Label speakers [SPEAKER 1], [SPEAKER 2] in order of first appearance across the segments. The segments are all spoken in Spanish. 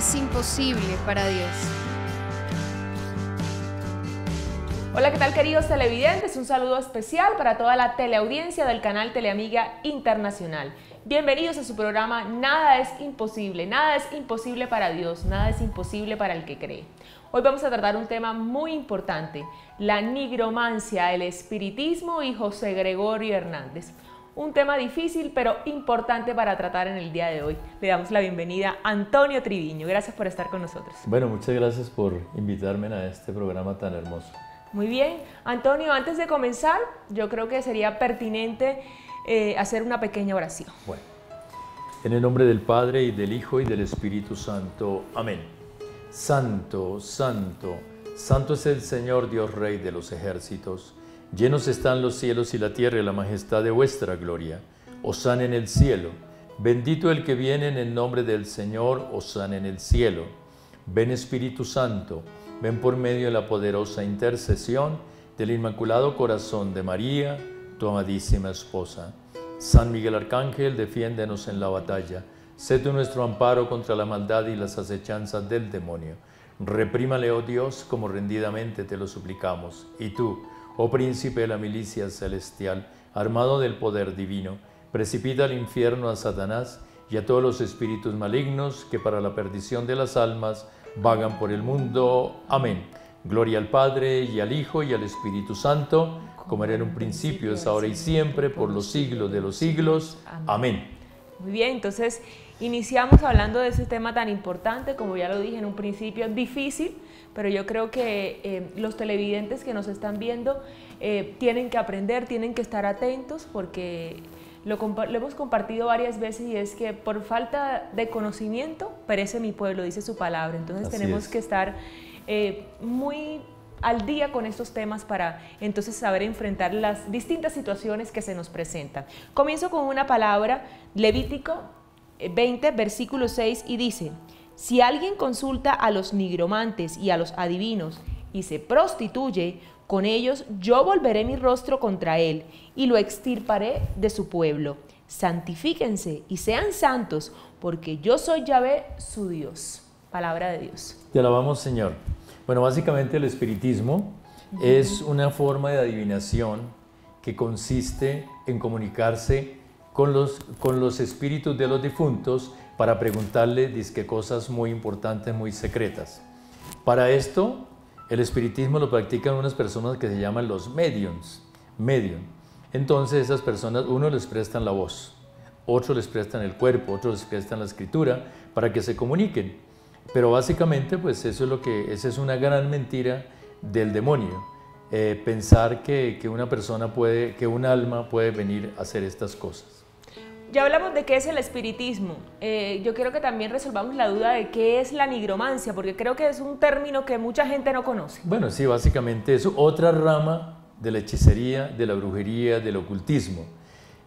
[SPEAKER 1] es imposible para Dios.
[SPEAKER 2] Hola, ¿qué tal, queridos televidentes? Un saludo especial para toda la teleaudiencia del canal Teleamiga Internacional. Bienvenidos a su programa Nada es imposible para Dios, nada es imposible para el que cree. Hoy vamos a tratar un tema muy importante, la nigromancia, el espiritismo y José Gregorio Hernández. Un tema difícil pero importante para tratar en el día de hoy. Le damos la bienvenida a Antonio Triviño. Gracias por estar con nosotros.
[SPEAKER 3] Bueno, muchas gracias por invitarme a este programa tan hermoso.
[SPEAKER 2] Muy bien. Antonio, antes de comenzar, yo creo que sería pertinente hacer una pequeña oración.
[SPEAKER 3] Bueno, en el nombre del Padre, y del Hijo, y del Espíritu Santo. Amén. Santo, santo, santo es el Señor Dios Rey de los ejércitos. Llenos están los cielos y la tierra de la majestad de vuestra gloria. Hosana en el cielo. Bendito el que viene en el nombre del Señor. Hosana en el cielo. Ven Espíritu Santo. Ven por medio de la poderosa intercesión del Inmaculado Corazón de María, tu amadísima esposa. San Miguel Arcángel, defiéndenos en la batalla. Sé tú nuestro amparo contra la maldad y las acechanzas del demonio. Reprímale, oh Dios, como rendidamente te lo suplicamos. Y tú, oh príncipe de la milicia celestial, armado del poder divino, precipita al infierno a Satanás y a todos los espíritus malignos que para la perdición de las almas vagan por el mundo. Amén. Gloria al Padre, y al Hijo, y al Espíritu Santo, como era en un principio, es ahora y siempre, por los siglos de los siglos. Amén.
[SPEAKER 2] Muy bien, entonces iniciamos hablando de ese tema tan importante, como ya lo dije en un principio, difícil, pero yo creo que los televidentes que nos están viendo tienen que aprender, tienen que estar atentos, porque lo hemos compartido varias veces, y es que por falta de conocimiento perece mi pueblo, dice su palabra. Entonces tenemos que estar muy al día con estos temas para entonces saber enfrentar las distintas situaciones que se nos presentan. Comienzo con una palabra, Levítico 20, versículo 6, y dice: si alguien consulta a los nigromantes y a los adivinos y se prostituye con ellos, yo volveré mi rostro contra él y lo extirparé de su pueblo. Santifíquense y sean santos, porque yo soy Yahvé, su Dios. Palabra de Dios.
[SPEAKER 3] Te alabamos, Señor. Bueno, básicamente el espiritismo es una forma de adivinación que consiste en comunicarse con los espíritus de los difuntos para preguntarle dizque cosas muy importantes, muy secretas. Para esto, el espiritismo lo practican unas personas que se llaman los mediums. Entonces esas personas, unos les prestan la voz, otros les prestan el cuerpo, otros les prestan la escritura para que se comuniquen. Pero básicamente, pues esa es una gran mentira del demonio. Pensar que una persona que un alma puede venir a hacer estas cosas.
[SPEAKER 2] Ya hablamos de qué es el espiritismo. Yo quiero que también resolvamos la duda de qué es la nigromancia, porque creo que es un término que mucha gente no conoce.
[SPEAKER 3] Bueno, sí, básicamente es otra rama de la hechicería, de la brujería, del ocultismo.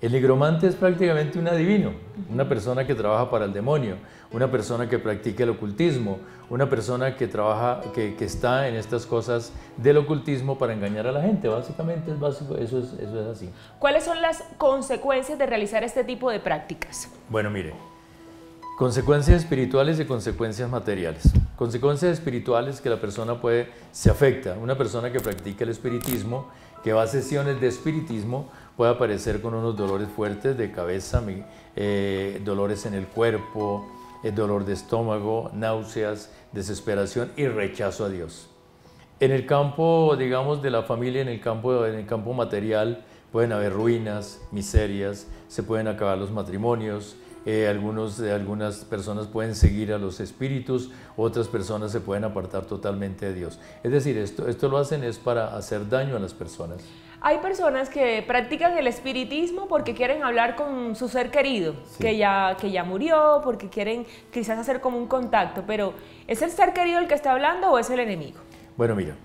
[SPEAKER 3] El nigromante es prácticamente un adivino, una persona que trabaja para el demonio, una persona que practica el ocultismo, una persona que trabaja, que está en estas cosas del ocultismo para engañar a la gente. Básicamente eso es así.
[SPEAKER 2] ¿Cuáles son las consecuencias de realizar este tipo de prácticas?
[SPEAKER 3] Bueno, mire, consecuencias espirituales y consecuencias materiales. Consecuencias espirituales que la persona se afecta. Una persona que practica el espiritismo, que va a sesiones de espiritismo, puede aparecer con unos dolores fuertes de cabeza, dolores en el cuerpo, dolor de estómago, náuseas, desesperación y rechazo a Dios. En el campo, digamos, de la familia, en el campo material, pueden haber ruinas, miserias, se pueden acabar los matrimonios, algunas personas pueden seguir a los espíritus, otras personas se pueden apartar totalmente de Dios. Es decir, esto lo hacen es para hacer daño a las personas.
[SPEAKER 2] Hay personas que practican el espiritismo porque quieren hablar con su ser querido, sí, que ya murió, porque quieren quizás hacer como un contacto, pero ¿es el ser querido el que está hablando o es el enemigo?
[SPEAKER 3] Bueno, mira,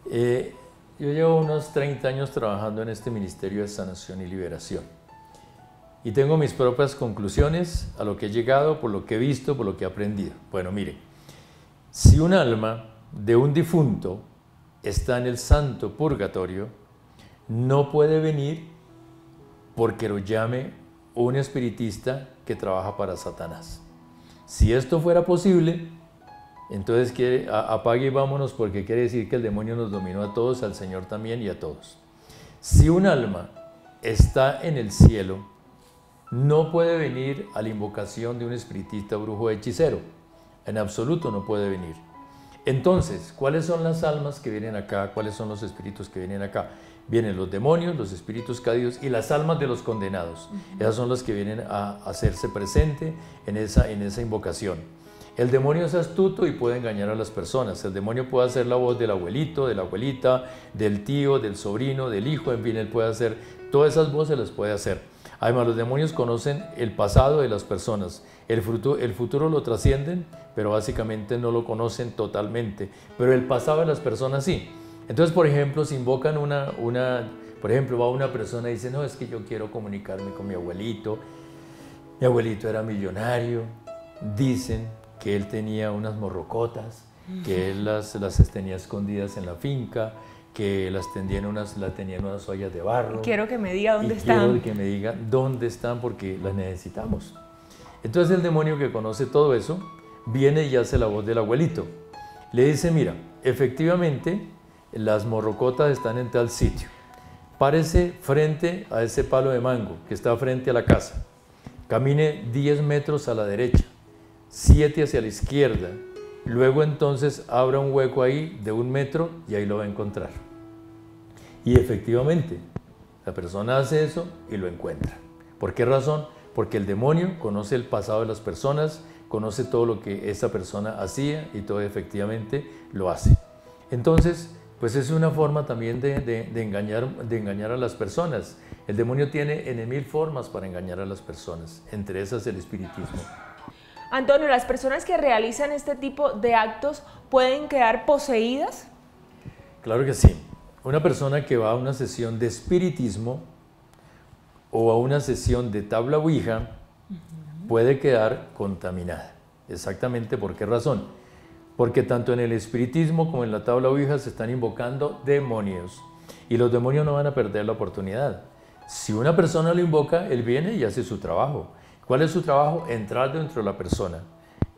[SPEAKER 3] yo llevo unos 30 años trabajando en este Ministerio de Sanación y Liberación. Y tengo mis propias conclusiones a lo que he llegado, por lo que he visto, por lo que he aprendido. Bueno, mire, si un alma de un difunto está en el santo purgatorio, no puede venir porque lo llame un espiritista que trabaja para Satanás. Si esto fuera posible, entonces apague y vámonos, porque quiere decir que el demonio nos dominó a todos, al Señor también y a todos. Si un alma está en el cielo, no puede venir a la invocación de un espiritista, brujo o hechicero. En absoluto no puede venir. Entonces, ¿cuáles son las almas que vienen acá? ¿Cuáles son los espíritus que vienen acá? Vienen los demonios, los espíritus caídos y las almas de los condenados. Esas son las que vienen a hacerse presente en esa invocación. El demonio es astuto y puede engañar a las personas. El demonio puede hacer la voz del abuelito, de la abuelita, del tío, del sobrino, del hijo, en fin, él puede hacer, todas esas voces las puede hacer. Además, los demonios conocen el pasado de las personas. El futuro lo trascienden, pero básicamente no lo conocen totalmente. Pero el pasado de las personas sí. Entonces, por ejemplo, si invocan por ejemplo, va una persona y dice, no, es que yo quiero comunicarme con mi abuelito era millonario, dicen que él tenía unas morrocotas, que él las tenía escondidas en la finca, que las tenía en unas ollas de barro.
[SPEAKER 2] Quiero que me diga dónde están.
[SPEAKER 3] Quiero que me diga dónde están porque las necesitamos. Entonces el demonio, que conoce todo eso, viene y hace la voz del abuelito. Le dice, mira, efectivamente las morrocotas están en tal sitio. Párese frente a ese palo de mango que está frente a la casa. Camine 10 metros a la derecha, 7 hacia la izquierda. Luego entonces abra un hueco ahí de 1 metro y ahí lo va a encontrar. Y efectivamente, la persona hace eso y lo encuentra. ¿Por qué razón? Porque el demonio conoce el pasado de las personas, conoce todo lo que esa persona hacía y todo efectivamente lo hace. Entonces, pues es una forma también de engañar a las personas. El demonio tiene en 1000 formas para engañar a las personas, entre esas el espiritismo.
[SPEAKER 2] Antonio, ¿las personas que realizan este tipo de actos pueden quedar poseídas?
[SPEAKER 3] Claro que sí. Una persona que va a una sesión de espiritismo o a una sesión de tabla ouija puede quedar contaminada. Exactamente, ¿por qué razón? Porque tanto en el espiritismo como en la tabla ouija se están invocando demonios. Y los demonios no van a perder la oportunidad. Si una persona lo invoca, él viene y hace su trabajo. ¿Cuál es su trabajo? Entrar dentro de la persona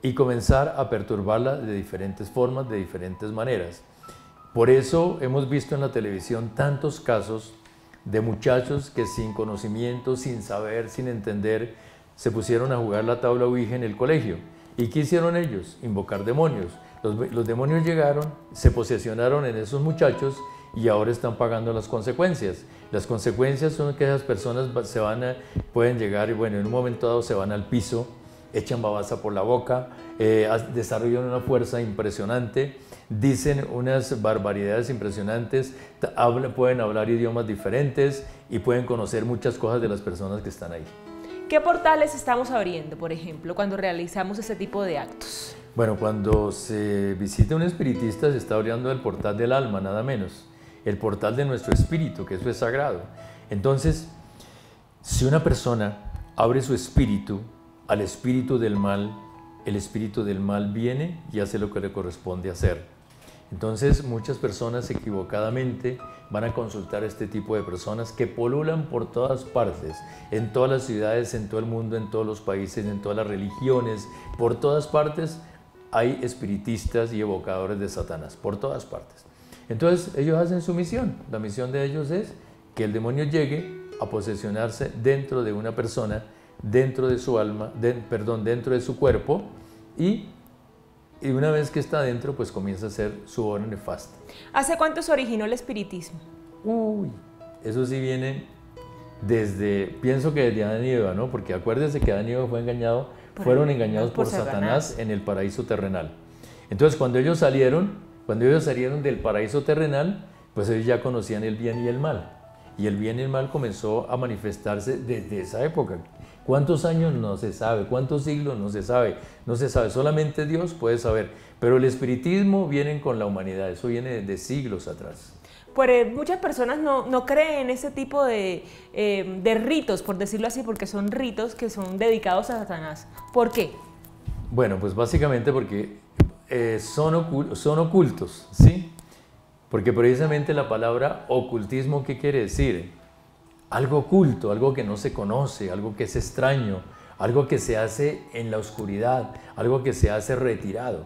[SPEAKER 3] y comenzar a perturbarla de diferentes formas, de diferentes maneras. Por eso hemos visto en la televisión tantos casos de muchachos que sin conocimiento, sin saber, sin entender, se pusieron a jugar la tabla ouija en el colegio. ¿Y qué hicieron ellos? Invocar demonios. Los demonios llegaron, se posesionaron en esos muchachos y ahora están pagando las consecuencias. Las consecuencias son que esas personas pueden llegar y bueno, en un momento dado se van al piso, echan babasa por la boca, desarrollan una fuerza impresionante, dicen unas barbaridades impresionantes, pueden hablar idiomas diferentes y pueden conocer muchas cosas de las personas que están ahí.
[SPEAKER 2] ¿Qué portales estamos abriendo, por ejemplo, cuando realizamos ese tipo de actos?
[SPEAKER 3] Bueno, cuando se visita un espiritista se está abriendo el portal del alma, nada menos. El portal de nuestro espíritu, que eso es sagrado. Entonces, si una persona abre su espíritu al espíritu del mal, el espíritu del mal viene y hace lo que le corresponde hacer. Entonces, muchas personas equivocadamente van a consultar a este tipo de personas que pululan por todas partes, en todas las ciudades, en todo el mundo, en todos los países, en todas las religiones, por todas partes hay espiritistas y evocadores de Satanás, por todas partes. Entonces ellos hacen su misión. La misión de ellos es que el demonio llegue a posesionarse dentro de una persona, dentro de su alma, dentro de su cuerpo y una vez que está dentro, pues comienza a hacer su obra nefasta.
[SPEAKER 2] ¿Hace cuánto se originó el espiritismo?
[SPEAKER 3] Uy, eso sí viene pienso que desde Adán y Eva, ¿no? Porque acuérdense que Adán y Eva fueron engañados por Satanás en el paraíso terrenal. Entonces cuando ellos salieron del paraíso terrenal, pues ellos ya conocían el bien y el mal. Y el bien y el mal comenzó a manifestarse desde esa época. ¿Cuántos años? No se sabe. ¿Cuántos siglos? No se sabe. No se sabe. Solamente Dios puede saber. Pero el espiritismo viene con la humanidad. Eso viene de siglos atrás.
[SPEAKER 2] Pues muchas personas no creen en ese tipo de ritos, por decirlo así, porque son ritos que son dedicados a Satanás. ¿Por qué?
[SPEAKER 3] Bueno, pues básicamente porque son ocultos, ¿sí? Porque precisamente la palabra ocultismo, ¿qué quiere decir? Algo oculto, algo que no se conoce, algo que es extraño, algo que se hace en la oscuridad, algo que se hace retirado.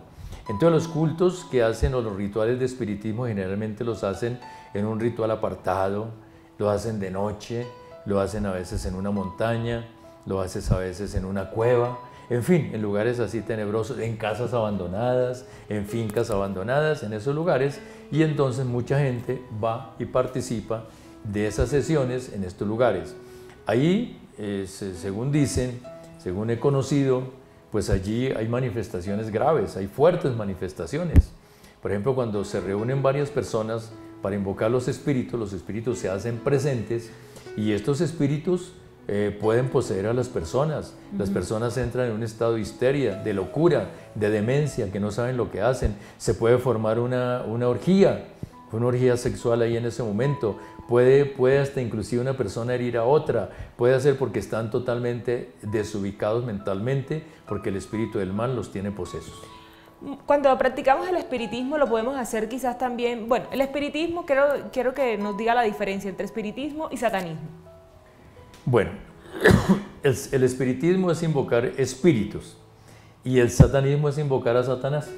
[SPEAKER 3] Entonces los cultos que hacen o los rituales de espiritismo generalmente los hacen en un ritual apartado, lo hacen de noche, lo hacen a veces en una montaña, lo haces a veces en una cueva, en fin, en lugares así tenebrosos, en casas abandonadas, en fincas abandonadas, en esos lugares, y entonces mucha gente va y participa de esas sesiones en estos lugares. Ahí, según dicen, según he conocido, pues allí hay manifestaciones graves, hay fuertes manifestaciones. Por ejemplo, cuando se reúnen varias personas para invocar los espíritus se hacen presentes y estos espíritus pueden poseer a las personas. Las personas entran en un estado de histeria, de locura, de demencia, que no saben lo que hacen. Se puede formar una orgía sexual ahí en ese momento. Puede hasta inclusive una persona herir a otra. Puede ser porque están totalmente desubicados mentalmente, porque el espíritu del mal los tiene posesos.
[SPEAKER 2] Cuando practicamos el espiritismo lo podemos hacer quizás también, bueno, el espiritismo quiero que nos diga la diferencia entre espiritismo y satanismo.
[SPEAKER 3] Bueno, el espiritismo es invocar espíritus y el satanismo es invocar a Satanás,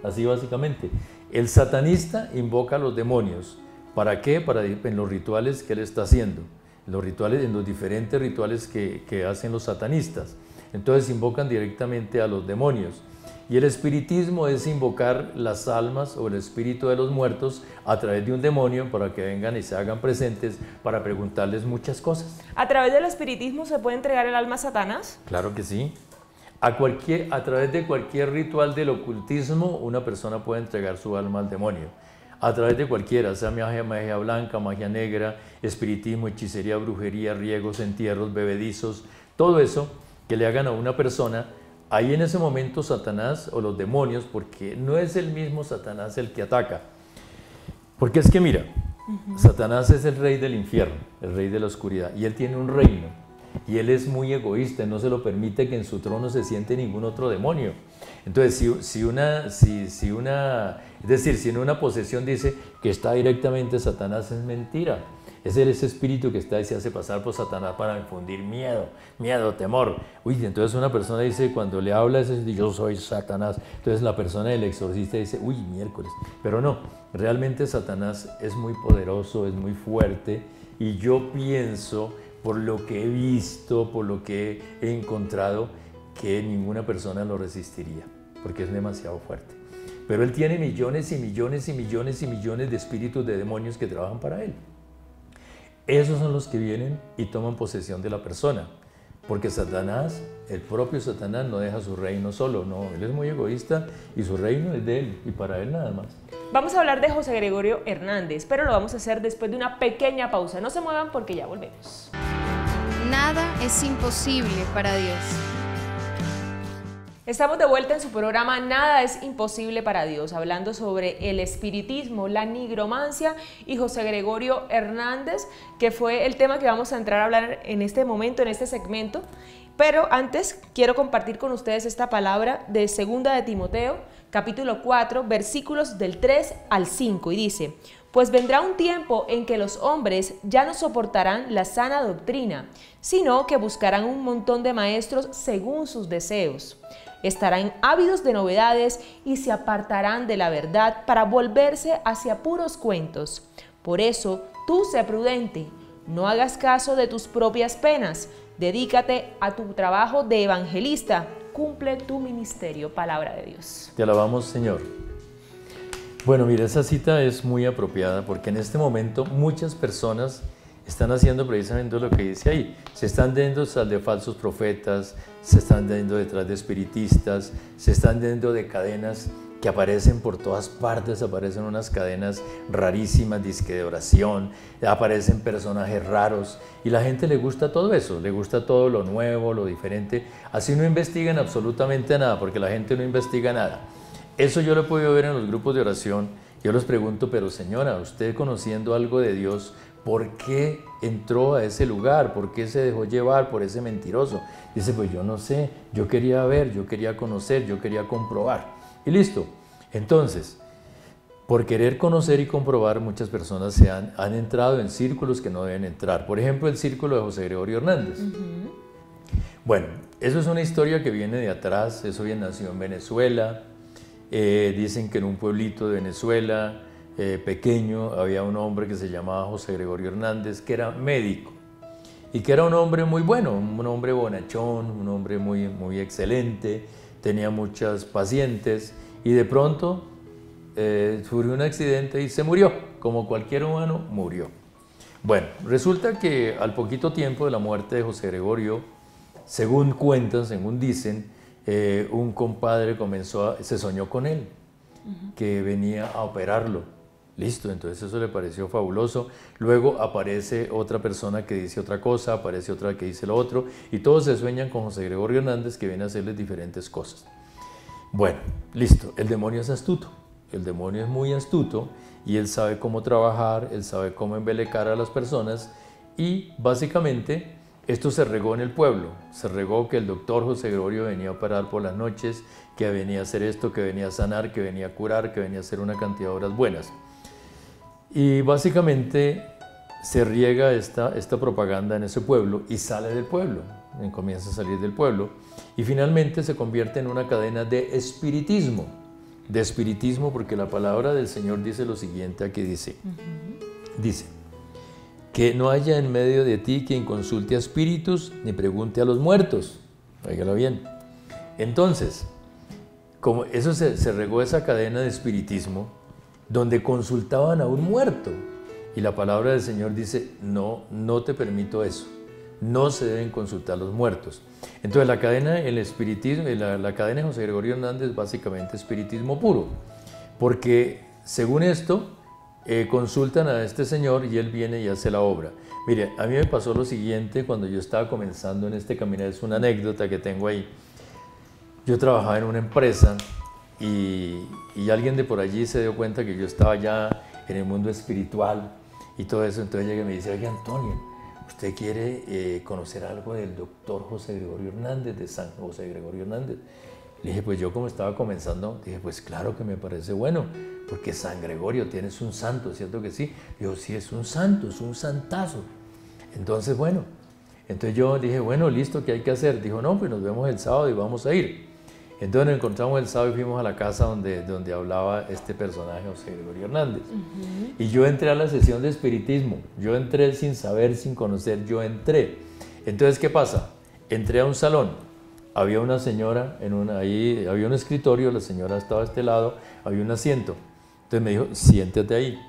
[SPEAKER 3] así básicamente. El satanista invoca a los demonios. ¿Para qué? En los rituales que él está haciendo, en los diferentes rituales que hacen los satanistas. Entonces invocan directamente a los demonios. Y el espiritismo es invocar las almas o el espíritu de los muertos a través de un demonio para que vengan y se hagan presentes para preguntarles muchas cosas.
[SPEAKER 2] ¿A través del espiritismo se puede entregar el alma a Satanás?
[SPEAKER 3] Claro que sí. A través de cualquier ritual del ocultismo una persona puede entregar su alma al demonio. A través de cualquiera, sea magia blanca, magia negra, espiritismo, hechicería, brujería, riegos, entierros, bebedizos, todo eso que le hagan a una persona. Ahí en ese momento Satanás o los demonios, porque no es el mismo Satanás el que ataca. Porque es que mira, Satanás es el rey del infierno, el rey de la oscuridad, y él tiene un reino, y él es muy egoísta, no se lo permite que en su trono se siente ningún otro demonio. Entonces, si en una posesión dice que está directamente Satanás, es mentira. Es ese espíritu que está y se hace pasar por Satanás para infundir miedo, temor. Uy, entonces una persona dice, cuando le habla, yo soy Satanás. Entonces la persona del exorcista dice, uy, miércoles. Pero no, realmente Satanás es muy poderoso, es muy fuerte. Y yo pienso, por lo que he visto, por lo que he encontrado, que ninguna persona lo resistiría, porque es demasiado fuerte. Pero él tiene millones y millones y millones y millones de espíritus de demonios que trabajan para él. Esos son los que vienen y toman posesión de la persona, porque Satanás, el propio Satanás, no deja su reino solo, no, él es muy egoísta y su reino es de él y para él nada más.
[SPEAKER 2] Vamos a hablar de José Gregorio Hernández, pero lo vamos a hacer después de una pequeña pausa. No se muevan porque ya volvemos.
[SPEAKER 1] Nada es imposible para Dios.
[SPEAKER 2] Estamos de vuelta en su programa Nada es imposible para Dios, hablando sobre el espiritismo, la nigromancia y José Gregorio Hernández, que fue el tema que vamos a entrar a hablar en este momento, en este segmento. Pero antes quiero compartir con ustedes esta palabra de 2 de Timoteo, capítulo 4, versículos del 3 al 5, y dice: pues vendrá un tiempo en que los hombres ya no soportarán la sana doctrina, sino que buscarán un montón de maestros según sus deseos. Estarán ávidos de novedades y se apartarán de la verdad para volverse hacia puros cuentos. Por eso, tú sé prudente, no hagas caso de tus propias penas, dedícate a tu trabajo de evangelista, cumple tu ministerio. Palabra de Dios.
[SPEAKER 3] Te alabamos, Señor. Bueno, mira, esa cita es muy apropiada porque en este momento muchas personas están haciendo precisamente lo que dice ahí. Se están yendo detrás de falsos profetas, se están yendo detrás de espiritistas, se están yendo de cadenas que aparecen por todas partes, aparecen unas cadenas rarísimas, disque de oración, aparecen personajes raros y la gente le gusta todo eso, le gusta todo lo nuevo, lo diferente. Así no investigan absolutamente nada, porque la gente no investiga nada. Eso yo lo he podido ver en los grupos de oración. Yo les pregunto, pero señora, usted conociendo algo de Dios, ¿por qué entró a ese lugar? ¿Por qué se dejó llevar por ese mentiroso? Dice, pues yo no sé, yo quería ver, yo quería conocer, yo quería comprobar. Y listo. Entonces, por querer conocer y comprobar, muchas personas han entrado en círculos que no deben entrar. Por ejemplo, el círculo de José Gregorio Hernández. Bueno, eso es una historia que viene de atrás. Eso ya nació en Venezuela. Dicen que en un pueblito de Venezuela pequeño había un hombre que se llamaba José Gregorio Hernández, que era médico y que era un hombre muy bueno, un hombre bonachón, un hombre muy, muy excelente, tenía muchas pacientes y de pronto sufrió un accidente y se murió, como cualquier humano murió. Bueno, resulta que al poquito tiempo de la muerte de José Gregorio, según cuentan, según dicen, un compadre se soñó con él, que venía a operarlo. Listo, entonces eso le pareció fabuloso. Luego aparece otra persona que dice otra cosa, aparece otra que dice lo otro, y todos se sueñan con José Gregorio Hernández, que viene a hacerles diferentes cosas. Bueno, listo, el demonio es astuto, el demonio es muy astuto, y él sabe cómo trabajar, él sabe cómo embelecar a las personas, y básicamente esto se regó en el pueblo. Se regó que el doctor José Gregorio venía a operar por las noches, que venía a hacer esto, que venía a sanar, que venía a curar, que venía a hacer una cantidad de obras buenas. Y básicamente se riega esta propaganda en ese pueblo y sale del pueblo, comienza a salir del pueblo, y finalmente se convierte en una cadena de espiritismo porque la palabra del Señor dice lo siguiente, aquí dice, dice, que no haya en medio de ti quien consulte a espíritus ni pregunte a los muertos. Óigalo bien. Entonces, como eso se regó esa cadena de espiritismo, donde consultaban a un muerto. Y la palabra del Señor dice, no te permito eso. No se deben consultar los muertos. Entonces la cadena, el espiritismo, la cadena de José Gregorio Hernández es básicamente espiritismo puro. Porque según esto, consultan a este señor y él viene y hace la obra. Mire, a mí me pasó lo siguiente cuando yo estaba comenzando en este caminar, es una anécdota que tengo ahí. Yo trabajaba en una empresa y alguien de por allí se dio cuenta que yo estaba ya en el mundo espiritual y todo eso, entonces llega y me dice, oye Antonio, ¿usted quiere conocer algo del doctor José Gregorio Hernández, de San José Gregorio Hernández? Le dije, pues yo como estaba comenzando, dije, pues claro que me parece bueno, porque San Gregorio tienes un santo, ¿cierto que sí? Dijo, sí, es un santo, es un santazo. Entonces, bueno, entonces yo dije, bueno, listo, ¿qué hay que hacer? Dijo, no, pues nos vemos el sábado y vamos a ir. Entonces nos encontramos el sábado y fuimos a la casa donde hablaba este personaje, José Gregorio Hernández. Y yo entré a la sesión de espiritismo. Yo entré sin saber, sin conocer, yo entré. Entonces, ¿qué pasa? Entré a un salón. Había una señora, ahí había un escritorio, la señora estaba a este lado, había un asiento. Entonces me dijo, siéntate ahí.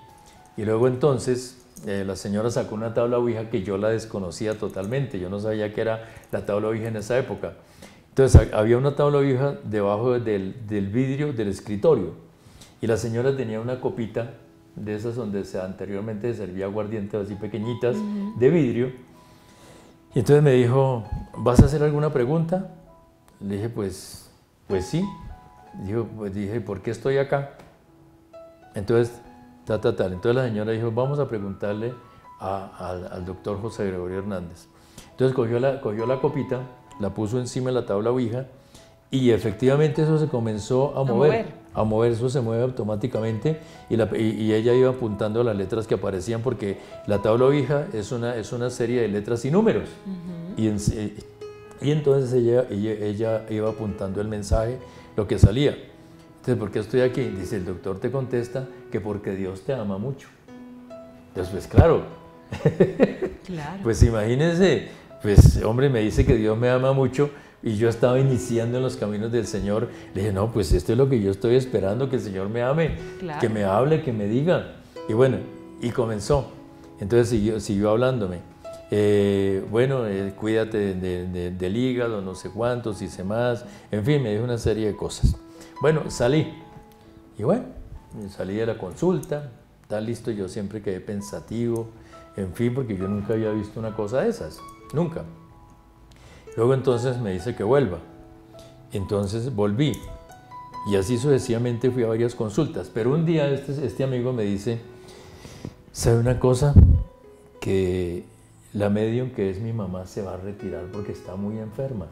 [SPEAKER 3] Y luego entonces la señora sacó una tabla ouija que yo la desconocía totalmente. Yo no sabía qué era la tabla ouija en esa época. Entonces había una tabla ouija debajo del vidrio del escritorio y la señora tenía una copita de esas donde anteriormente se servía aguardiente, así pequeñitas, de vidrio. Y entonces me dijo, ¿vas a hacer alguna pregunta? Le dije, pues sí. Dije, ¿por qué estoy acá? Entonces, Entonces la señora dijo, vamos a preguntarle al doctor José Gregorio Hernández. Entonces cogió la copita, la puso encima de la tabla ouija y efectivamente eso se comenzó a mover, eso se mueve automáticamente y ella iba apuntando las letras que aparecían porque la tabla ouija es una serie de letras y números y entonces ella iba apuntando el mensaje, lo que salía. Entonces, ¿por qué estoy aquí? Dice, el doctor te contesta que porque Dios te ama mucho. Entonces, pues claro, pues imagínense, pues hombre, me dice que Dios me ama mucho y yo estaba iniciando en los caminos del Señor. Le dije, no, pues esto es lo que yo estoy esperando, que el Señor me ame, que me hable, que me diga. Y bueno, y comenzó. Entonces siguió hablándome. Cuídate del hígado, no sé cuántos, hice más. En fin, me dijo una serie de cosas. Bueno, salí. Y bueno, salí de la consulta. Está listo, yo siempre quedé pensativo. En fin, porque yo nunca había visto una cosa de esas. Nunca. Luego entonces me dice que vuelva. Entonces volví. Y así sucesivamente fui a varias consultas. Pero un día este amigo me dice, ¿sabe una cosa? Que la medium que es mi mamá se va a retirar porque está muy enferma.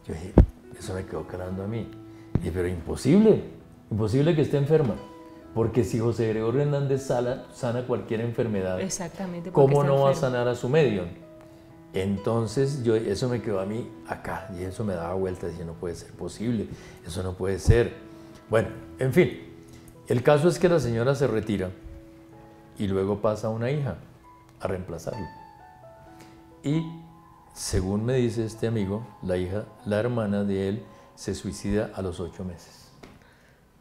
[SPEAKER 3] Yo dije, eso me quedó calando a mí. Dije, pero imposible que esté enferma. Porque si José Gregorio Hernández sana cualquier enfermedad,
[SPEAKER 2] exactamente,
[SPEAKER 3] ¿cómo no va a sanar a su medium? Entonces eso me quedó a mí acá y eso me daba vueltas y dije, no puede ser posible, eso no puede ser. Bueno, en fin, el caso es que la señora se retira y luego pasa una hija a reemplazarlo. Y según me dice este amigo, la hermana de él se suicida a los 8 meses.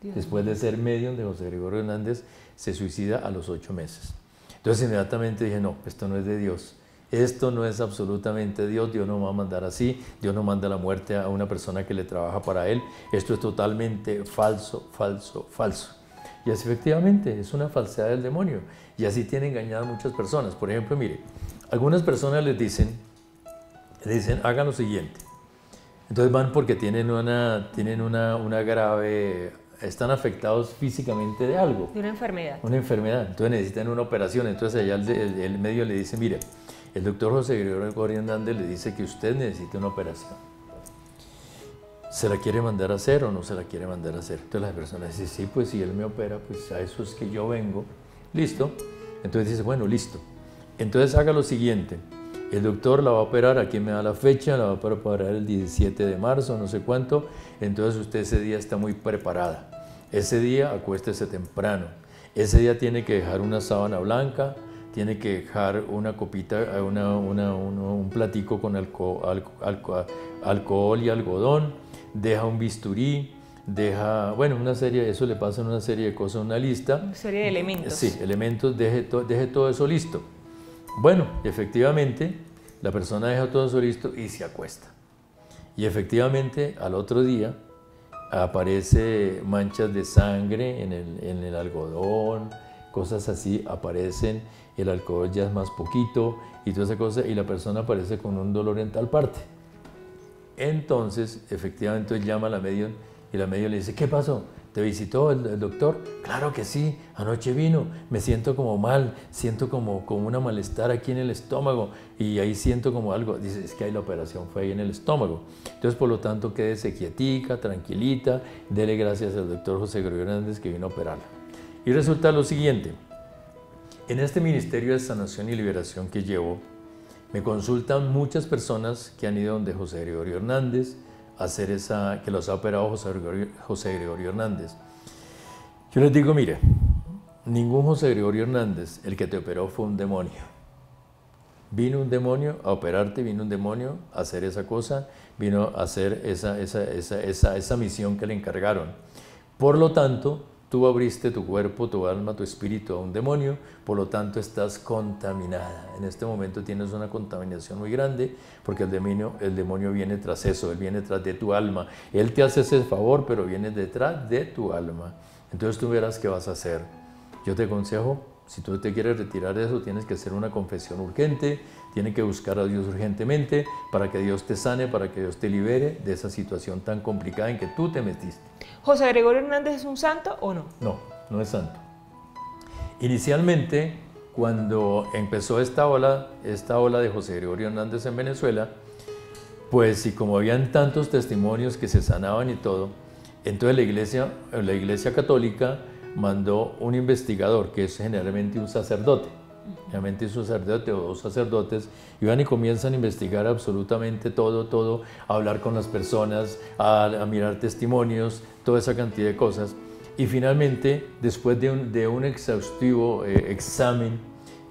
[SPEAKER 3] Después de ser medium de José Gregorio Hernández, se suicida a los 8 meses. Entonces inmediatamente dije, no, esto no es de Dios. Esto no es absolutamente Dios, Dios no va a mandar así, Dios no manda la muerte a una persona que le trabaja para Él. Esto es totalmente falso, falso, falso. Y así efectivamente es una falsedad del demonio. Y así tiene engañadas muchas personas. Por ejemplo, mire, algunas personas les dicen, hagan lo siguiente. Entonces van porque tienen una grave, están afectados físicamente de algo.
[SPEAKER 2] De una enfermedad.
[SPEAKER 3] Una enfermedad, entonces necesitan una operación. Entonces allá el medio le dice, mire, el doctor José Gregorio Hernández le dice que usted necesita una operación. ¿Se la quiere mandar a hacer o no se la quiere mandar a hacer? Entonces la persona dice, sí, pues si él me opera, pues a eso es que yo vengo. Listo. Entonces dice, bueno, listo. Entonces haga lo siguiente. El doctor la va a operar, aquí me da la fecha, la va a operar el 17 de marzo, no sé cuánto. Entonces usted ese día está muy preparada. Ese día acuéstese temprano. Ese día tiene que dejar una sábana blanca, tiene que dejar una copita, un platico con alcohol y algodón, deja un bisturí, deja, bueno, una serie, eso le pasa en una serie de cosas, una lista.
[SPEAKER 2] Una serie de elementos.
[SPEAKER 3] Sí, elementos, deje todo eso listo. Bueno, efectivamente, la persona deja todo eso listo y se acuesta. Y efectivamente, al otro día, aparece manchas de sangre en el algodón, cosas así aparecen, el alcohol ya es más poquito y toda esa cosa, y la persona aparece con un dolor en tal parte. Entonces, efectivamente, llama a la medium y la medium le dice, ¿qué pasó? ¿Te visitó el doctor? Claro que sí, anoche vino, me siento como mal, siento como una malestar aquí en el estómago y ahí siento como algo. Dice, es que ahí la operación fue ahí en el estómago. Entonces, por lo tanto, quédese quietica, tranquilita, dele gracias al doctor José Gregorio Hernández que vino a operarla. Y resulta lo siguiente, en este Ministerio de Sanación y Liberación que llevo, me consultan muchas personas que han ido donde José Gregorio Hernández, hacer que los ha operado José Gregorio Hernández. Yo les digo, mire, ningún José Gregorio Hernández, el que te operó fue un demonio. Vino un demonio a operarte, vino un demonio a hacer esa cosa, vino a hacer esa misión que le encargaron. Por lo tanto, tú abriste tu cuerpo, tu alma, tu espíritu a un demonio, por lo tanto estás contaminada. En este momento tienes una contaminación muy grande porque el demonio viene tras eso, él viene tras de tu alma. Él te hace ese favor, pero viene detrás de tu alma. Entonces tú verás qué vas a hacer. Yo te aconsejo, si tú te quieres retirar de eso, tienes que hacer una confesión urgente, tienes que buscar a Dios urgentemente para que Dios te sane, para que Dios te libere de esa situación tan complicada en que tú te metiste.
[SPEAKER 2] ¿José Gregorio Hernández es un santo o no?
[SPEAKER 3] No, no es santo. Inicialmente, cuando empezó esta ola de José Gregorio Hernández en Venezuela, pues y como habían tantos testimonios que se sanaban y todo, entonces la iglesia católica mandó un investigador, que es generalmente un sacerdote. Generalmente un sacerdote o 2 sacerdotes, y van y comienzan a investigar absolutamente todo, a hablar con las personas, a mirar testimonios, toda esa cantidad de cosas. Y finalmente, después de un exhaustivo examen,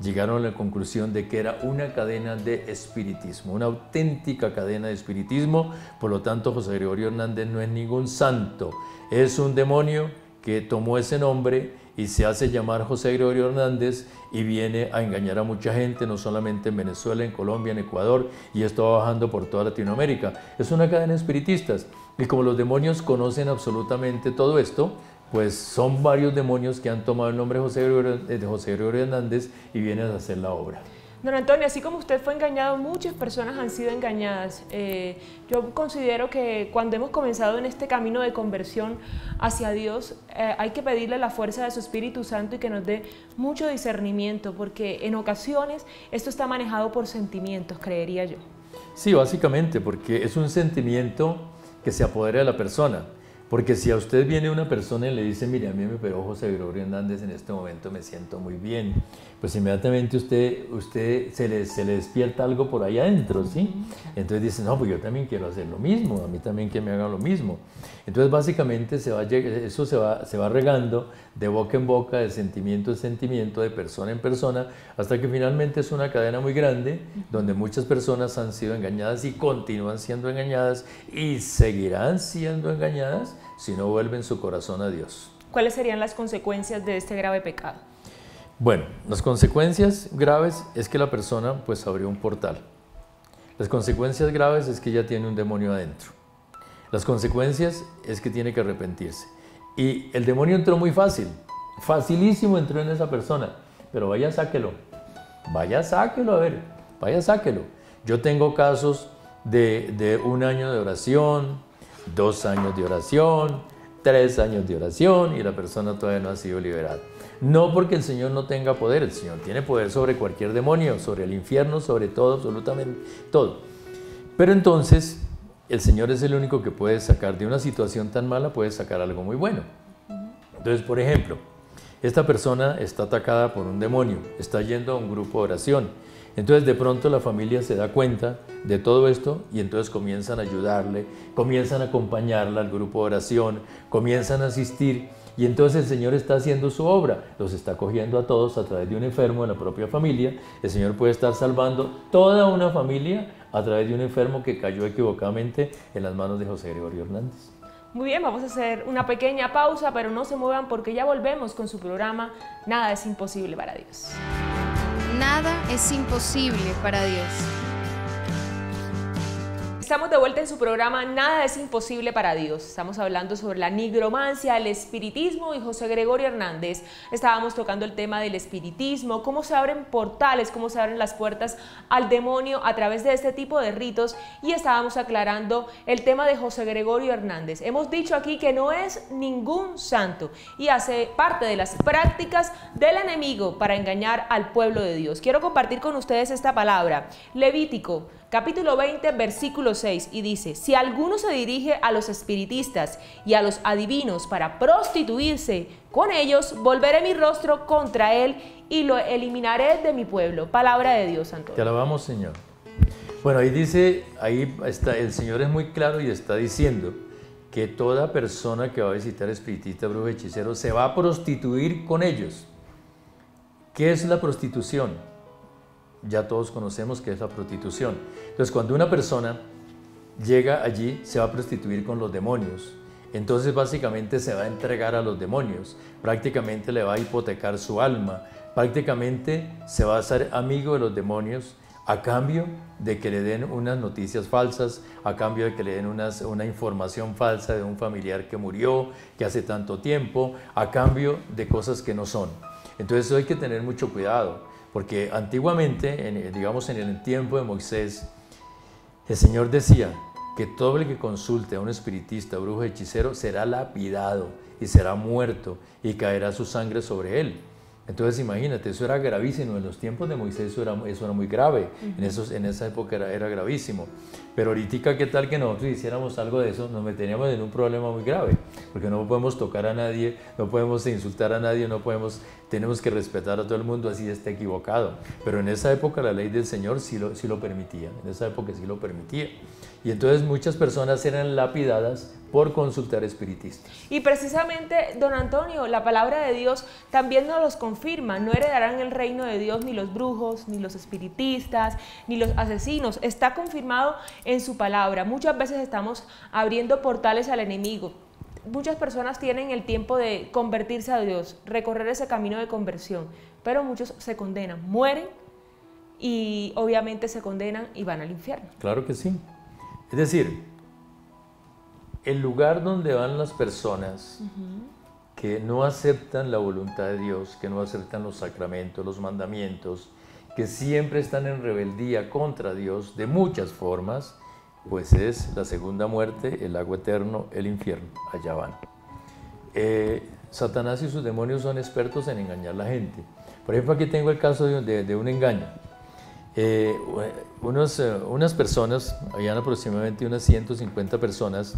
[SPEAKER 3] llegaron a la conclusión de que era una cadena de espiritismo, una auténtica cadena de espiritismo. Por lo tanto, José Gregorio Hernández no es ningún santo, es un demonio que tomó ese nombre y se hace llamar José Gregorio Hernández y viene a engañar a mucha gente, no solamente en Venezuela, en Colombia, en Ecuador, y esto va bajando por toda Latinoamérica. Es una cadena de espiritistas, y como los demonios conocen absolutamente todo esto, pues son varios demonios que han tomado el nombre de José Gregorio Hernández y vienen a hacer la obra.
[SPEAKER 2] Don Antonio, así como usted fue engañado, muchas personas han sido engañadas. Yo considero que cuando hemos comenzado en este camino de conversión hacia Dios, hay que pedirle la fuerza de su Espíritu Santo y que nos dé mucho discernimiento, porque en ocasiones esto está manejado por sentimientos, creería yo.
[SPEAKER 3] Sí, básicamente, porque es un sentimiento que se apodera de la persona. Porque si a usted viene una persona y le dice, mire, a mí me operó José Gregorio Hernández, en este momento me siento muy bien, pues inmediatamente usted se le despierta algo por ahí adentro, ¿sí? Entonces dice, no, pues yo también quiero hacer lo mismo, a mí también que me hagan lo mismo. Entonces básicamente eso se va regando de boca en boca, de sentimiento en sentimiento, de persona en persona, hasta que finalmente es una cadena muy grande, donde muchas personas han sido engañadas y continúan siendo engañadas y seguirán siendo engañadas si no vuelven su corazón a Dios.
[SPEAKER 2] ¿Cuáles serían las consecuencias de este grave pecado?
[SPEAKER 3] Bueno, las consecuencias graves es que la persona pues abrió un portal. Las consecuencias graves es que ya tiene un demonio adentro. Las consecuencias es que tiene que arrepentirse. Y el demonio entró muy fácil, facilísimo entró en esa persona, pero vaya sáquelo, a ver, vaya sáquelo. Yo tengo casos de 1 año de oración, 2 años de oración, 3 años de oración y la persona todavía no ha sido liberada. No porque el Señor no tenga poder, el Señor tiene poder sobre cualquier demonio, sobre el infierno, sobre todo, absolutamente todo. Pero entonces el Señor es el único que puede sacar de una situación tan mala, puede sacar algo muy bueno. Entonces, por ejemplo, esta persona está atacada por un demonio, está yendo a un grupo de oración. Entonces de pronto la familia se da cuenta de todo esto y entonces comienzan a ayudarle, comienzan a acompañarla al grupo de oración, comienzan a asistir y entonces el Señor está haciendo su obra, los está cogiendo a todos a través de un enfermo de la propia familia. El Señor puede estar salvando toda una familia a través de un enfermo que cayó equivocadamente en las manos de José Gregorio Hernández.
[SPEAKER 2] Muy bien, vamos a hacer una pequeña pausa, pero no se muevan porque ya volvemos con su programa Nada es imposible para Dios.
[SPEAKER 1] Nada es imposible para Dios.
[SPEAKER 2] Estamos de vuelta en su programa Nada es imposible para Dios. Estamos hablando sobre la nigromancia, el espiritismo y José Gregorio Hernández. Estábamos tocando el tema del espiritismo, cómo se abren portales, cómo se abren las puertas al demonio a través de este tipo de ritos y estábamos aclarando el tema de José Gregorio Hernández. Hemos dicho aquí que no es ningún santo y hace parte de las prácticas del enemigo para engañar al pueblo de Dios. Quiero compartir con ustedes esta palabra, Levítico, capítulo 20, versículo 6, y dice, si alguno se dirige a los espiritistas y a los adivinos para prostituirse con ellos, volveré mi rostro contra él y lo eliminaré de mi pueblo. Palabra de Dios, Antonio.
[SPEAKER 3] Te alabamos, Señor. Bueno, ahí dice, ahí está, el Señor es muy claro y está diciendo que toda persona que va a visitar espiritista, brujo, hechicero, se va a prostituir con ellos. ¿Qué es la prostitución? Ya todos conocemos qué es la prostitución. Entonces, cuando una persona llega allí, se va a prostituir con los demonios. Entonces, básicamente se va a entregar a los demonios. Prácticamente le va a hipotecar su alma. Prácticamente se va a hacer amigo de los demonios a cambio de que le den unas noticias falsas, a cambio de que le den una información falsa de un familiar que murió, que hace tanto tiempo, a cambio de cosas que no son. Entonces, eso hay que tener mucho cuidado. Porque antiguamente, digamos en el tiempo de Moisés, el Señor decía que todo el que consulte a un espiritista, brujo, hechicero, será lapidado y será muerto y caerá su sangre sobre él. Entonces imagínate, eso era gravísimo, en los tiempos de Moisés eso era muy grave, en esa época era gravísimo. Pero ahorita, ¿qué tal que nosotros hiciéramos algo de eso? Nos meteríamos en un problema muy grave, porque no podemos tocar a nadie, no podemos insultar a nadie, tenemos que respetar a todo el mundo así esté equivocado. Pero en esa época la ley del Señor sí lo permitía, en esa época sí lo permitía. Y entonces muchas personas eran lapidadas por consultar espiritistas.
[SPEAKER 2] Y precisamente, don Antonio, la palabra de Dios también nos los confirma. No heredarán el reino de Dios ni los brujos, ni los espiritistas, ni los asesinos. Está confirmado en su palabra. Muchas veces estamos abriendo portales al enemigo. Muchas personas tienen el tiempo de convertirse a Dios, recorrer ese camino de conversión, pero muchos se condenan, mueren y obviamente se condenan y van al infierno.
[SPEAKER 3] Claro que sí. Es decir, el lugar donde van las personas que no aceptan la voluntad de Dios, que no aceptan los sacramentos, los mandamientos, que siempre están en rebeldía contra Dios de muchas formas, pues es la segunda muerte, el lago eterno, el infierno, allá van. Satanás y sus demonios son expertos en engañar a la gente. Por ejemplo, aquí tengo el caso de un engaño. Unas personas, habían aproximadamente unas 150 personas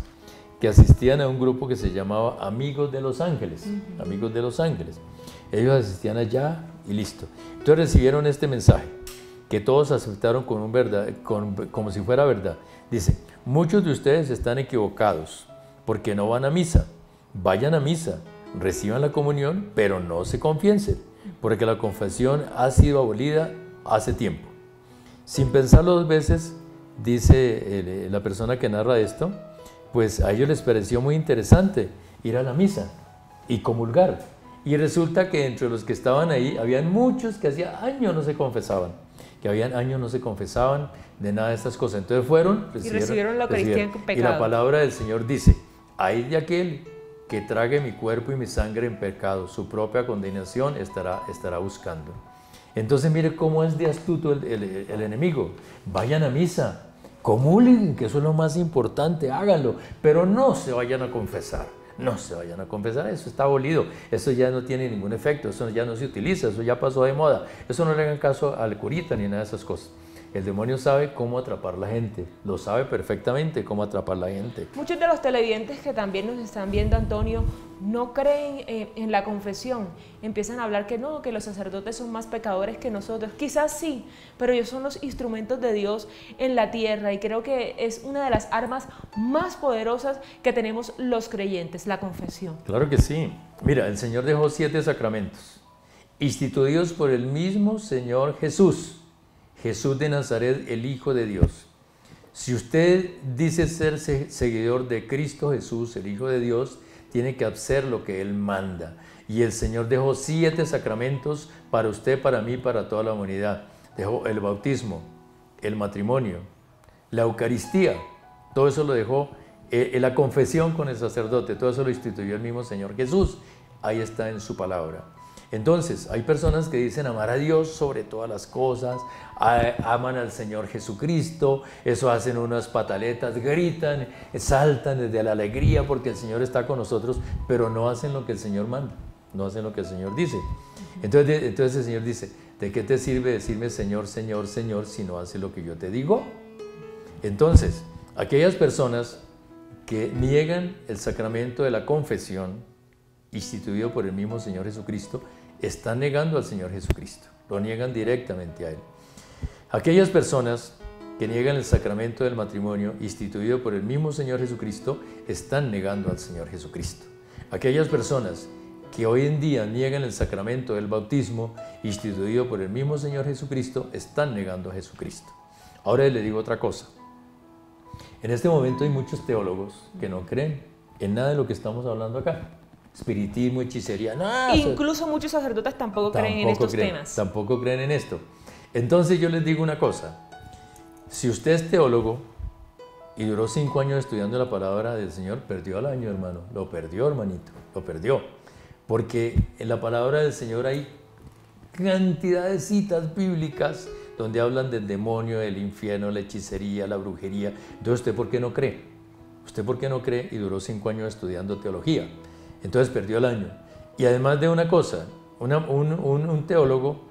[SPEAKER 3] que asistían a un grupo que se llamaba Amigos de los Ángeles, Amigos de los Ángeles. Ellos asistían allá y listo. Entonces recibieron este mensaje, que todos aceptaron como si fuera verdad. Dice, muchos de ustedes están equivocados porque no van a misa. Vayan a misa, reciban la comunión, pero no se confiesen, porque la confesión ha sido abolida hace tiempo. Sin pensarlo dos veces, dice la persona que narra esto, pues a ellos les pareció muy interesante ir a la misa y comulgar. Y resulta que entre los que estaban ahí, habían muchos que hacía años no se confesaban, de nada de estas cosas. Entonces fueron,
[SPEAKER 2] recibieron la Eucaristía en pecado.
[SPEAKER 3] Y la palabra del Señor dice, ay de aquel que trague mi cuerpo y mi sangre en pecado, su propia condenación estará buscando. Entonces mire cómo es de astuto el enemigo. Vayan a misa, comulguen, que eso es lo más importante, háganlo, pero no se vayan a confesar. No se vayan a confesar, eso está abolido, eso ya no tiene ningún efecto, eso ya no se utiliza, eso ya pasó de moda. Eso no le hagan caso al curita ni nada de esas cosas. El demonio sabe cómo atrapar la gente, lo sabe perfectamente cómo atrapar la gente.
[SPEAKER 2] Muchos de los televidentes que también nos están viendo, Antonio, no creen en la confesión. Empiezan a hablar que no, que los sacerdotes son más pecadores que nosotros. Quizás sí, pero ellos son los instrumentos de Dios en la tierra y creo que es una de las armas más poderosas que tenemos los creyentes, la confesión.
[SPEAKER 3] Claro que sí. Mira, el Señor dejó 7 sacramentos, instituidos por el mismo Señor Jesús. Jesús de Nazaret, el Hijo de Dios. Si usted dice ser seguidor de Cristo Jesús, el Hijo de Dios, tiene que hacer lo que Él manda. Y el Señor dejó 7 sacramentos para usted, para mí, para toda la humanidad. Dejó el bautismo, el matrimonio, la Eucaristía, todo eso lo dejó, la confesión con el sacerdote, todo eso lo instituyó el mismo Señor Jesús. Ahí está en su palabra. Entonces, hay personas que dicen amar a Dios sobre todas las cosas, aman al Señor Jesucristo, eso hacen unas pataletas, gritan, saltan desde la alegría porque el Señor está con nosotros, pero no hacen lo que el Señor manda, no hacen lo que el Señor dice. Entonces el Señor dice, ¿de qué te sirve decirme Señor, Señor, Señor si no haces lo que yo te digo? Entonces, aquellas personas que niegan el sacramento de la confesión, instituido por el mismo Señor Jesucristo, están negando al Señor Jesucristo, lo niegan directamente a Él. Aquellas personas que niegan el sacramento del matrimonio, instituido por el mismo Señor Jesucristo, están negando al Señor Jesucristo. Aquellas personas que hoy en día niegan el sacramento del bautismo, instituido por el mismo Señor Jesucristo, están negando a Jesucristo. Ahora le digo otra cosa. En este momento hay muchos teólogos que no creen en nada de lo que estamos hablando acá. Espiritismo, hechicería, nada.
[SPEAKER 2] Incluso muchos sacerdotes tampoco creen en estos temas.
[SPEAKER 3] Tampoco creen en esto. Entonces yo les digo una cosa. Si usted es teólogo y duró 5 años estudiando la palabra del Señor, perdió al año, hermano. Lo perdió, hermanito. Lo perdió. Porque en la palabra del Señor hay cantidad de citas bíblicas donde hablan del demonio, del infierno, la hechicería, la brujería. Entonces, ¿usted por qué no cree? ¿Usted por qué no cree y duró 5 años estudiando teología? Entonces perdió el año. Y además de una cosa, un teólogo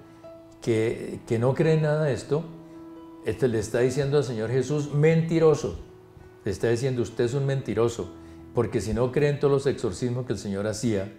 [SPEAKER 3] que no cree en nada de esto, le está diciendo al Señor Jesús mentiroso. Le está diciendo, usted es un mentiroso, porque si no cree en todos los exorcismos que el Señor hacía,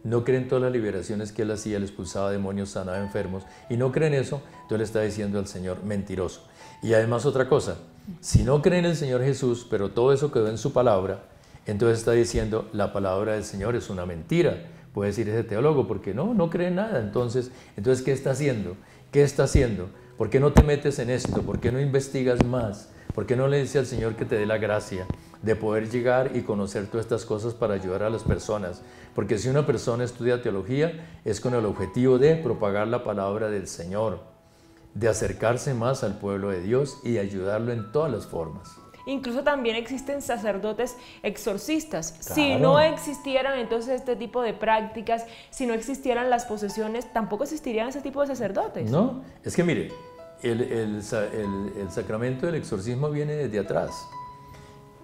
[SPEAKER 3] no cree en todas las liberaciones que Él hacía, Él expulsaba demonios, sanaba enfermos, y no cree en eso, entonces le está diciendo al Señor mentiroso. Y además otra cosa, si no cree en el Señor Jesús, pero todo eso quedó en su palabra, entonces está diciendo, la palabra del Señor es una mentira. Puede decir ese teólogo, porque no cree en nada. Entonces, ¿qué está haciendo? ¿Qué está haciendo? ¿Por qué no te metes en esto? ¿Por qué no investigas más? ¿Por qué no le dices al Señor que te dé la gracia de poder llegar y conocer todas estas cosas para ayudar a las personas? Porque si una persona estudia teología, es con el objetivo de propagar la palabra del Señor, de acercarse más al pueblo de Dios y ayudarlo en todas las formas.
[SPEAKER 2] Incluso también existen sacerdotes exorcistas.
[SPEAKER 3] Claro.
[SPEAKER 2] Si no existieran entonces este tipo de prácticas, si no existieran las posesiones, tampoco existirían ese tipo de sacerdotes.
[SPEAKER 3] No, es que mire, el sacramento del exorcismo viene desde atrás.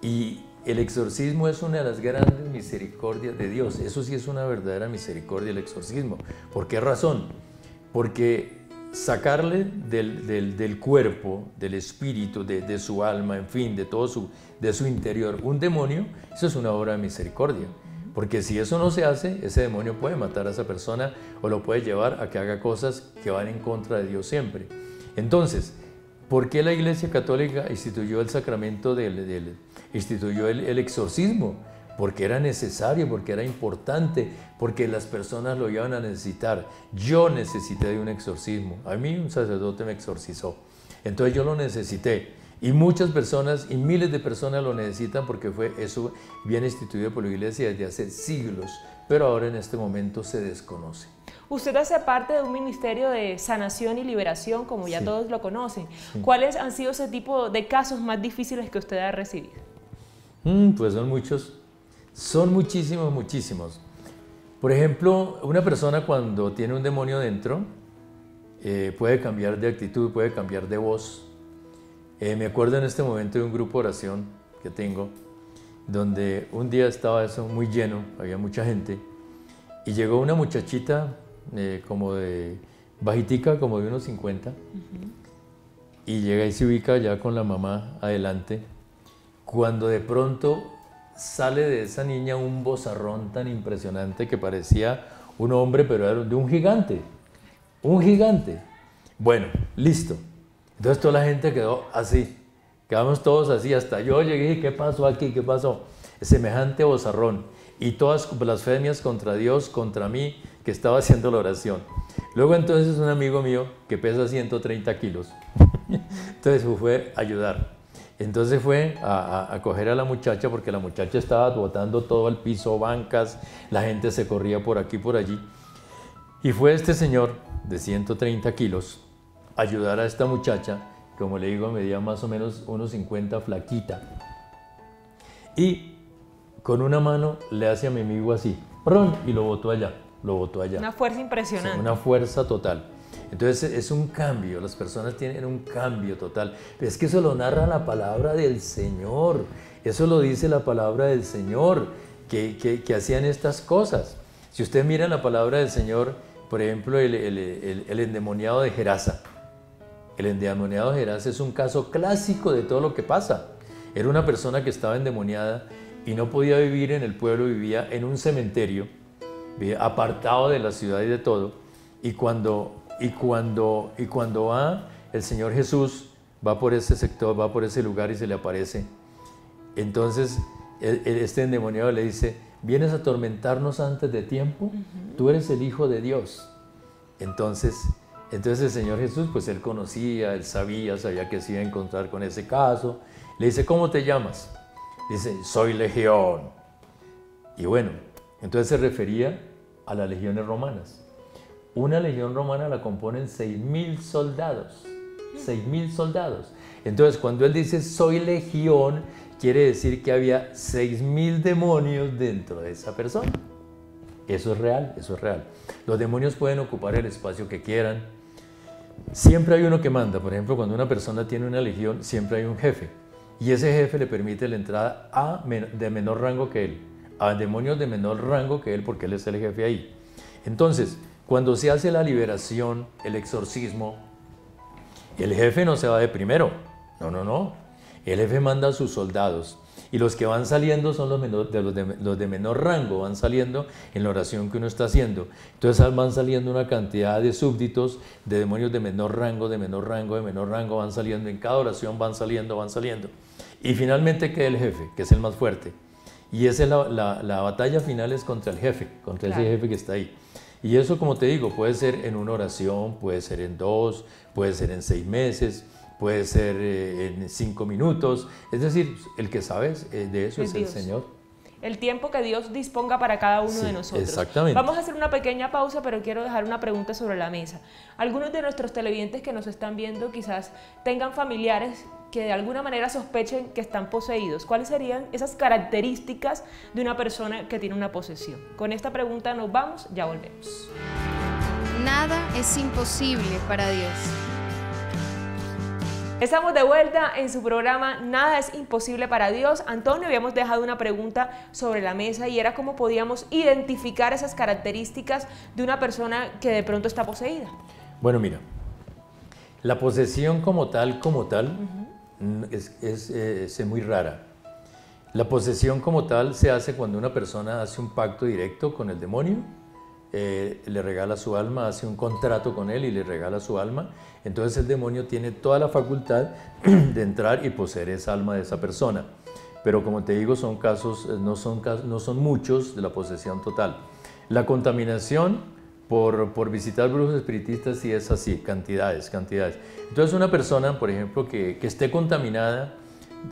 [SPEAKER 3] Y el exorcismo es una de las grandes misericordias de Dios. Eso sí es una verdadera misericordia el exorcismo. ¿Por qué razón? Porque sacarle del cuerpo, del espíritu, de su alma, en fin, de su interior, un demonio, eso es una obra de misericordia. Porque si eso no se hace, ese demonio puede matar a esa persona o lo puede llevar a que haga cosas que van en contra de Dios siempre. Entonces, ¿por qué la Iglesia Católica instituyó el sacramento instituyó el exorcismo? Porque era necesario, porque era importante, porque las personas lo iban a necesitar. Yo necesité de un exorcismo. A mí un sacerdote me exorcizó. Entonces yo lo necesité. Y muchas personas, y miles de personas lo necesitan porque eso bien instituido por la Iglesia desde hace siglos, pero ahora en este momento se desconoce.
[SPEAKER 2] Usted hace parte de un ministerio de sanación y liberación, como ya todos lo conocen. Sí. ¿Cuáles han sido ese tipo de casos más difíciles que usted ha recibido?
[SPEAKER 3] Pues son muchos, son muchísimos, muchísimos. Por ejemplo, una persona cuando tiene un demonio dentro puede cambiar de actitud, puede cambiar de voz. Me acuerdo en este momento de un grupo de oración que tengo, donde un día estaba eso muy lleno, había mucha gente, y llegó una muchachita como de bajitica, como de unos 50, y llega y se ubica ya con la mamá adelante, cuando de pronto sale de esa niña un vozarrón tan impresionante que parecía un hombre, pero era de un gigante, un gigante. Bueno, listo. Entonces toda la gente quedó así, quedamos todos así, hasta yo llegué y ¿qué pasó aquí? ¿Qué pasó? Semejante vozarrón y todas blasfemias contra Dios, contra mí, que estaba haciendo la oración. Luego entonces un amigo mío que pesa 130 kilos, entonces fue a ayudar. Entonces fue a coger a la muchacha porque la muchacha estaba botando todo al piso, bancas, la gente se corría por aquí, por allí. Y fue este señor de 130 kilos ayudar a esta muchacha, como le digo, medía más o menos unos 50, flaquita. Y con una mano le hace a mi amigo así, ¡prum! Y lo botó allá, lo botó allá.
[SPEAKER 2] Una fuerza impresionante.
[SPEAKER 3] Sí, una fuerza total. Entonces es un cambio, las personas tienen un cambio total. Pero es que eso lo narra la palabra del Señor, eso lo dice la palabra del Señor, que hacían estas cosas. Si usted mira la palabra del Señor, por ejemplo, el endemoniado de Gerasa. El endemoniado de Gerasa es un caso clásico de todo lo que pasa. Era una persona que estaba endemoniada y no podía vivir en el pueblo, vivía en un cementerio, apartado de la ciudad y de todo. Y cuando va el Señor Jesús, va por ese sector, va por ese lugar y se le aparece. Entonces este endemoniado le dice, ¿vienes a atormentarnos antes de tiempo? Tú eres el Hijo de Dios. Entonces el Señor Jesús, pues él conocía, él sabía que se iba a encontrar con ese caso. Le dice, ¿cómo te llamas? Dice, soy Legión. Y bueno, entonces se refería a las legiones romanas. Una legión romana la componen 6.000 soldados. 6.000 soldados. Entonces, cuando él dice, soy Legión, quiere decir que había 6.000 demonios dentro de esa persona. Eso es real, eso es real. Los demonios pueden ocupar el espacio que quieran. Siempre hay uno que manda. Por ejemplo, cuando una persona tiene una legión, siempre hay un jefe. Y ese jefe le permite la entrada de menor rango que él, a demonios de menor rango que él, porque él es el jefe ahí. Entonces, cuando se hace la liberación, el exorcismo, el jefe no se va de primero. No. El jefe manda a sus soldados. Y los que van saliendo son los de menor rango, van saliendo en la oración que uno está haciendo. Entonces van saliendo una cantidad de súbditos, de demonios de menor rango, de menor rango, de menor rango, van saliendo, en cada oración van saliendo. Y finalmente queda el jefe, que es el más fuerte. Y esa es la batalla final es contra el jefe, contra ese jefe que está ahí. Y eso, como te digo, puede ser en una oración, puede ser en 2, puede ser en 6 meses, puede ser en 5 minutos. Es decir, el que sabe de eso es el Señor.
[SPEAKER 2] El tiempo que Dios disponga para cada uno de nosotros.
[SPEAKER 3] Exactamente.
[SPEAKER 2] Vamos a hacer una pequeña pausa, pero quiero dejar una pregunta sobre la mesa. Algunos de nuestros televidentes que nos están viendo quizás tengan familiares que de alguna manera sospechen que están poseídos. ¿Cuáles serían esas características de una persona que tiene una posesión? Con esta pregunta nos vamos, ya volvemos.
[SPEAKER 1] Nada es imposible para Dios.
[SPEAKER 2] Estamos de vuelta en su programa Nada es imposible para Dios. Antonio, habíamos dejado una pregunta sobre la mesa y era cómo podíamos identificar esas características de una persona que de pronto está poseída.
[SPEAKER 3] Bueno, mira, La posesión como tal, es muy rara. La posesión como tal se hace cuando una persona hace un pacto directo con el demonio, le regala su alma, hace un contrato con él y le regala su alma. Entonces el demonio tiene toda la facultad de entrar y poseer esa alma de esa persona. Pero como te digo, son casos, no son muchos de la posesión total. La contaminación por visitar brujos espiritistas sí es así, cantidades. Entonces una persona, por ejemplo, que esté contaminada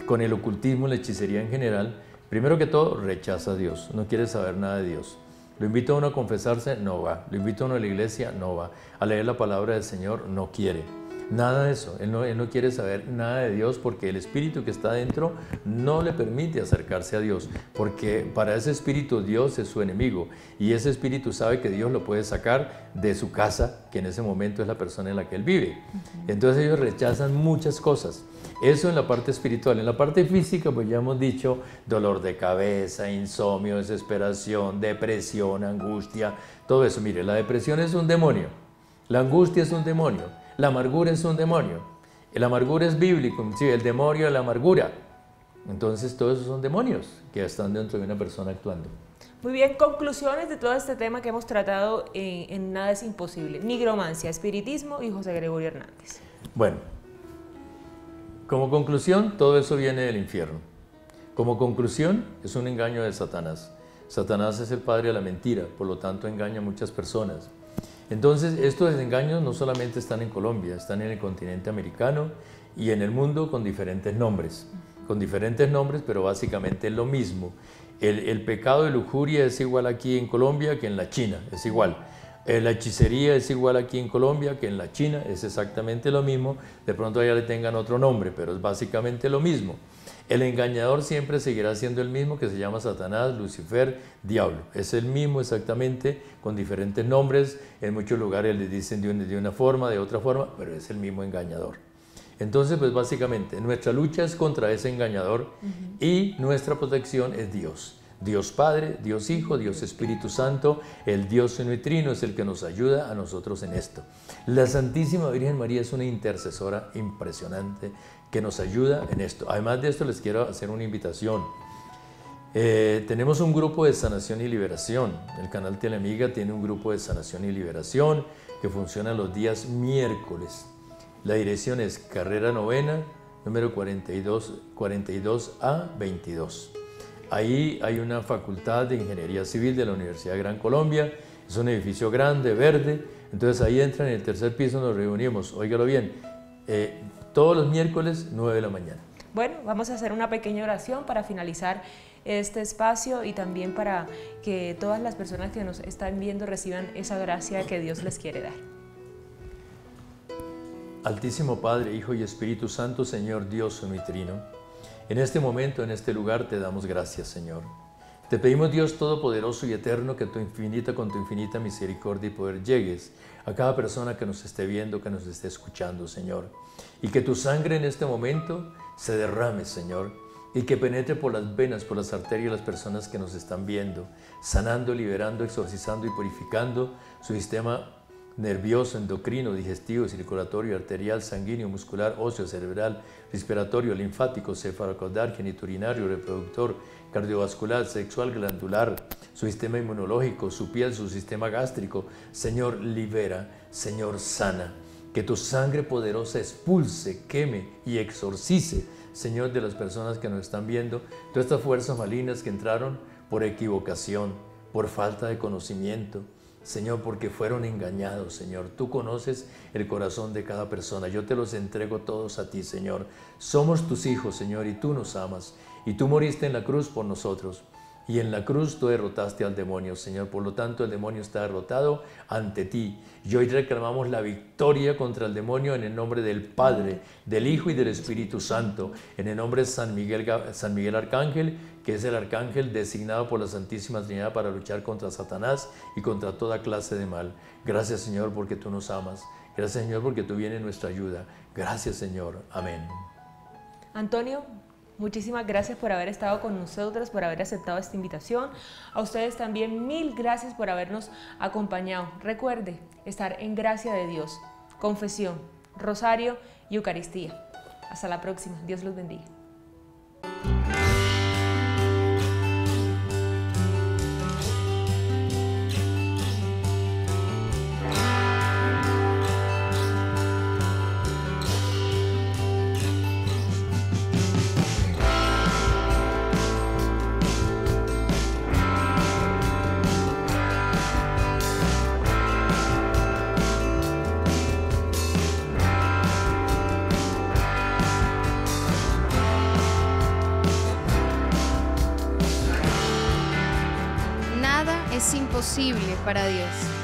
[SPEAKER 3] con el ocultismo, la hechicería en general, primero que todo rechaza a Dios, no quiere saber nada de Dios. Lo invito a uno a confesarse, no va. Lo invito a uno a la iglesia, no va. A leer la palabra del Señor, no quiere. Nada de eso. Él no quiere saber nada de Dios porque el espíritu que está dentro no le permite acercarse a Dios. Porque para ese espíritu Dios es su enemigo. Y ese espíritu sabe que Dios lo puede sacar de su casa, que en ese momento es la persona en la que él vive. Entonces ellos rechazan muchas cosas. Eso en la parte espiritual. En la parte física, pues ya hemos dicho, dolor de cabeza, insomnio, desesperación, depresión, angustia, todo eso. Mire, la depresión es un demonio, la angustia es un demonio, la amargura es un demonio. La amargura es bíblico, ¿sí? El demonio de la amargura. Entonces todos esos son demonios que están dentro de una persona actuando.
[SPEAKER 2] Muy bien, conclusiones de todo este tema que hemos tratado en Nada es Imposible. Nigromancia, espiritismo y José Gregorio Hernández.
[SPEAKER 3] Bueno, como conclusión, todo eso viene del infierno. Como conclusión, es un engaño de Satanás. Satanás es el padre de la mentira, por lo tanto engaña a muchas personas. Entonces, estos desengaños no solamente están en Colombia, están en el continente americano y en el mundo con diferentes nombres. Con diferentes nombres, pero básicamente es lo mismo. El pecado de lujuria es igual aquí en Colombia que en la China, es igual. La hechicería es igual aquí en Colombia que en la China, es exactamente lo mismo. De pronto allá le tengan otro nombre, pero es básicamente lo mismo. El engañador siempre seguirá siendo el mismo, que se llama Satanás, Lucifer, Diablo. Es el mismo exactamente, con diferentes nombres. En muchos lugares les dicen de una forma, de otra forma, pero es el mismo engañador. Entonces, pues básicamente, nuestra lucha es contra ese engañador y nuestra protección es Dios. Dios Padre, Dios Hijo, Dios Espíritu Santo, el Dios uno es el que nos ayuda a nosotros en esto. La Santísima Virgen María es una intercesora impresionante que nos ayuda en esto. Además de esto, les quiero hacer una invitación. Tenemos un grupo de sanación y liberación. El canal Teleamiga tiene un grupo de sanación y liberación que funciona los días miércoles. La dirección es Carrera Novena, número 42A22. Ahí hay una facultad de Ingeniería Civil de la Universidad de Gran Colombia. Es un edificio grande, verde. Entonces ahí entran, en el tercer piso nos reunimos. Óigalo bien, todos los miércoles, 9 de la mañana.
[SPEAKER 2] Bueno, vamos a hacer una pequeña oración para finalizar este espacio y también para que todas las personas que nos están viendo reciban esa gracia que Dios les quiere dar.
[SPEAKER 3] Altísimo Padre, Hijo y Espíritu Santo, Señor Dios uno y trino, en este momento, en este lugar, te damos gracias, Señor. Te pedimos, Dios Todopoderoso y Eterno, que con tu infinita misericordia y poder llegues a cada persona que nos esté viendo, que nos esté escuchando, Señor. Y que tu sangre en este momento se derrame, Señor, y que penetre por las venas, por las arterias de las personas que nos están viendo, sanando, liberando, exorcizando y purificando su sistema nervioso, endocrino, digestivo, circulatorio, arterial, sanguíneo, muscular, óseo, cerebral, respiratorio, linfático, cefalocaudal, geniturinario, reproductor, cardiovascular, sexual, glandular, su sistema inmunológico, su piel, su sistema gástrico. Señor, libera, Señor, sana. Que tu sangre poderosa expulse, queme y exorcice, Señor, de las personas que nos están viendo, todas estas fuerzas malignas que entraron por equivocación, por falta de conocimiento, Señor, porque fueron engañados, Señor. Tú conoces el corazón de cada persona. Yo te los entrego todos a ti, Señor. Somos tus hijos, Señor, y tú nos amas. Y tú moriste en la cruz por nosotros. Y en la cruz tú derrotaste al demonio, Señor. Por lo tanto, el demonio está derrotado ante ti. Y hoy reclamamos la victoria contra el demonio en el nombre del Padre, del Hijo y del Espíritu Santo. En el nombre de San Miguel Arcángel, que es el arcángel designado por la Santísima Trinidad para luchar contra Satanás y contra toda clase de mal. Gracias, Señor, porque tú nos amas. Gracias, Señor, porque tú vienes en nuestra ayuda. Gracias, Señor. Amén.
[SPEAKER 2] Antonio, muchísimas gracias por haber estado con nosotros, por haber aceptado esta invitación. A ustedes también, mil gracias por habernos acompañado. Recuerde estar en gracia de Dios. Confesión, rosario y Eucaristía. Hasta la próxima. Dios los bendiga.
[SPEAKER 1] Nada es imposible para Dios.